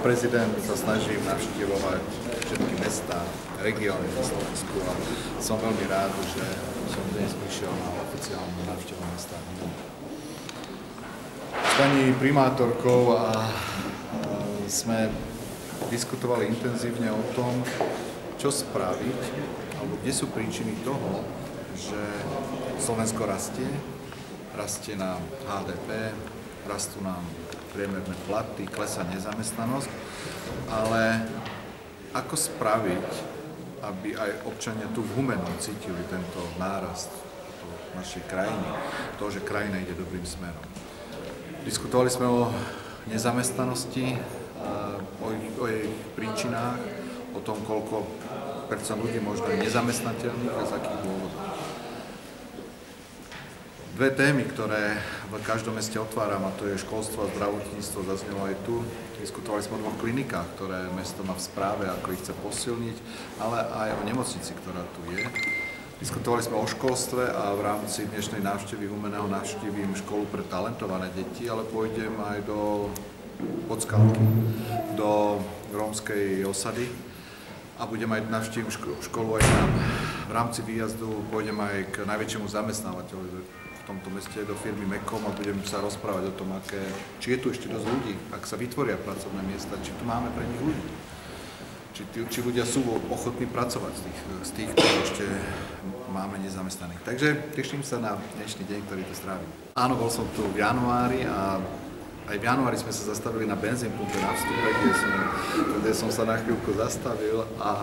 prezident sa snažím navštevovať všetky mestá, regióny na Slovensku a som veľmi rád, že som dnes prišiel na oficiálnu návštevu mesta. S pani primátorkou sme diskutovali intenzívne o tom, čo spraviť, alebo kde sú príčiny toho, že Slovensko rastie nám HDP, rastú nám priemerné platy, klesá nezamestnanosť, ale ako spraviť, aby aj občania tu v Humennom cítili tento nárast našej krajiny, to, že krajina ide dobrým smerom. Diskutovali sme o nezamestnanosti, o jej príčinách, o tom, koľko percent ľudí možno je nezamestnateľných a z akých dôvodov. Dve témy, ktoré v každom meste otváram, a to je školstvo a zdravotníctvo, zaznelo aj tu. Diskutovali sme o 2 klinikách, ktoré mesto má v správe, ako ich chce posilniť, ale aj o nemocnici, ktorá tu je. Diskutovali sme o školstve a v rámci dnešnej návštevy Humenného navštívim školu pre talentované deti, ale pôjdem aj do Podskalky, do rómskej osady a budem aj navštívim školu aj tam. V rámci výjazdu pôjdem aj k najväčšiemu zamestnávateľovi v tomto meste, do firmy Mekom, a budem sa rozprávať o tom, či je tu ešte dosť ľudí, ak sa vytvoria pracovné miesta, či tu máme pre nich ľudí. Či ľudia sú ochotní pracovať z tých, ktorí ešte máme nezamestnaných. Takže teším sa na dnešný deň, ktorý tu strávim. Áno, bol som tu v januári a aj v januári sme sa zastavili na benzínpumpe na vstupe, kde som sa na chvíľku zastavil a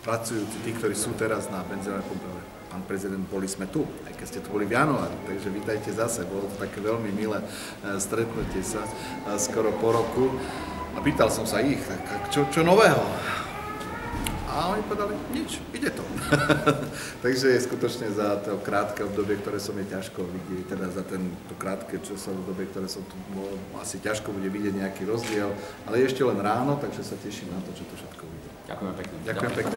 pracujúci, tí, ktorí sú teraz na benzínovej pumpe, pán prezident, boli sme tu, aj keď ste tu boli v januári, takže vítajte zase. Bolo to také veľmi milé stretnutie sa skoro po roku. A pýtal som sa ich, tak čo nového? A oni povedali, nič, ide to. Takže je skutočne za to krátke obdobie, ktoré som je ťažko vidieť, teda za to krátke časové obdobie, ktoré som tu bol, asi ťažko bude vidieť nejaký rozdiel, ale je ešte len ráno, takže sa teším na to, čo to všetko vidím. Ďakujem pekne. Ďakujem pekne.